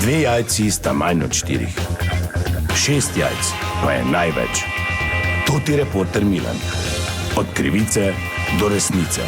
2 jajci sta manj od 4. 6 jajc pa je največ. To ti reporter Milan. Od krivice do resnice.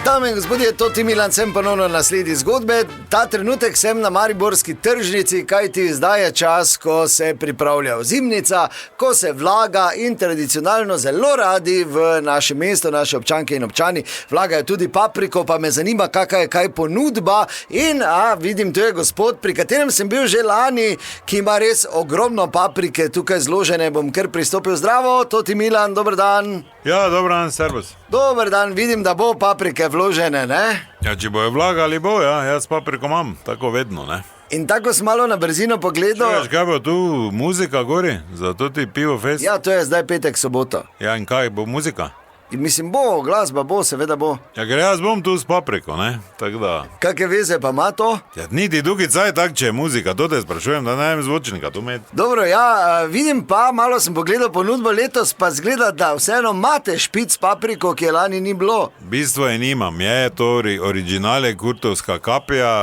Dame in gospodje, to ti Milan, sem ponovno na sledi zgodbe. Ta trenutek sem na mariborski tržnici, kajti zdaj je čas, ko se pripravlja ozimnica, ko se vlaga in tradicionalno zelo radi v naše mesto, naše občanke in občani vlagajo tudi papriko, pa me zanima, kakšna je kaj ponudba. In vidim, to je gospod, pri katerem sem bil že lani, ki ima res ogromno paprike tukaj zložene. Bom kar pristopil. Zdravo, to ti Milan, dober dan. Ja, dober dan, servus. Dober dan, vidim, da bo paprike vložene, ne? Ja, če bojo vlagali, bo, ja, jaz papriko imam, tako vedno, ne. In tako sem malo na brzino pogledal. Čuješ, kaj bo tu muzika gori, zato ti pivo fest? Ja, to je zdaj petek, sobota. Ja, in kaj, bo muzika? In mislim, bo, glasba bo, seveda bo. Ja, ker jaz bom tu s papriko, ne, tako da... Kakve veze pa ima to? Ja, niti dugi caj tak, če je muzika, to te sprašujem, da najem zvočnika tu med. Dobro, ja, vidim pa, malo sem pogledal ponudbo letos, pa zgleda, da vseeno imate špic papriko, ki je lani ni bilo. Bistvo je nimam, je to originale kurtovska kapija,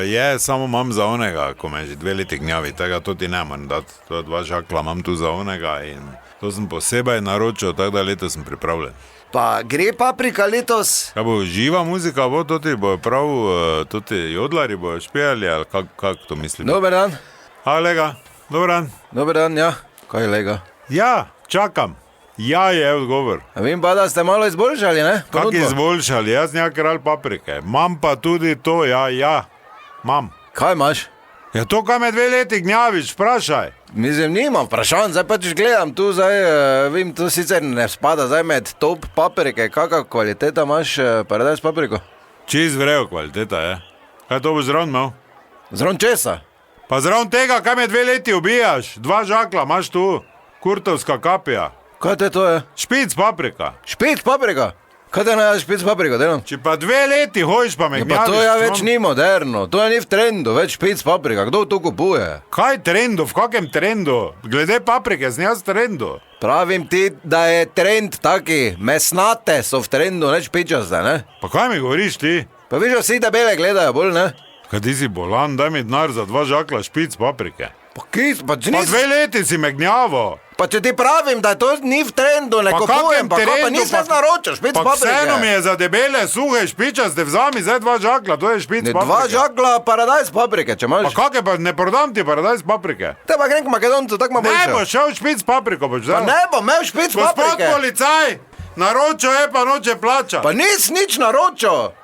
je, samo imam za onega, ko me že 2 leti gnjavi, tega to ti ne moram dati, to 2 žakla imam tu za onega in to sem posebej naročil, tako da letos sem pripravljen. Pa gre paprika letos? Ja, bo živa muzika, bo toti, bo prav, toti jodlari bojo špijali, ali kak to mislim? Dober dan. Lega, dober dan. Dober dan, ja. Kaj je lega? Ja, čakam. Ja, je odgovor. A vem pa, da ste malo izboljšali, ne? Kak izboljšali? Jaz njak kralj paprike. Mam pa tudi to, ja. Mam. Kaj imaš? Ja, to, kaj me 2 leti gnjaviš, vprašaj. Mislim, nimam vprašanj, zdaj pač gledam tu, vem, to sicer ne spada zdaj med top paprike, kakva kvaliteta imaš, paradajz papriko? Čist vrejo kvaliteta, je. Kaj to boš zraven imel? Zraven česa? Pa zraven tega, kaj me 2 leti ubijaš, 2 žakla imaš tu, kurtovska kapija. Kaj to je? Špic paprika. Špic paprika? Kaj te najde špic papriko, delam? Če pa 2 leti hojiš, pa me gnjaviš. Pa to ja več ni moderno, to je ni v trendu, več špic paprika, kdo to kupuje? Kaj trendu, v kakem trendu? Glede paprike, sem jaz v trendu. Pravim ti, da je trend taki, mesnate so v trendu, ne špičaste, ne? Pa kaj mi govoriš ti? Pa viš, vsi debele gledajo bolj, ne? Kaj ti si bolan, daj mi denar za 2 žakla špic paprike. Pa kis, pa če Pa 2 leti si me gnjavo. Pa če ti pravim, da to ni v trendu, ne kupujem, pa kaj pa nisem naročil, špic paprike. Pa vseeno mi je za debele, suhe špičaste, vzami zdaj 2 žakla, to je špic paprike. 2 žakla paradajz paprike, če imaš. Pa kake pa, ne prodam ti paradajz paprike. Te pa grem k Makedoncu, tako ma boljše. Ne bo šel špic papriko, boš Pa vzal. ne bo imel špic paprike. Gospod policaj, naročil je pa noče plača. Pa nič naročil.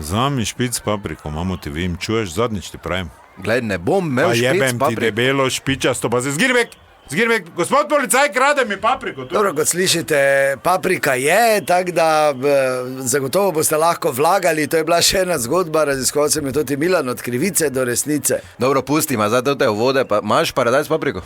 Vzami špic papriko, mamo ti vim, čuješ, zadnjič ti pravim. Gled, ne bom imel špic paprike. Pa jebem ti debelo špičasto, pa se zgirvek. Gospod policaj, krade mi papriko. Dobro, kot slišite, paprika je, tako da zagotovo boste lahko vlagali. To je bila še ena zgodba, raziskoval sem je tudi Milan, od krivice do resnice. Dobro, pustima, zdaj te uvode, pa imaš paradajz papriko?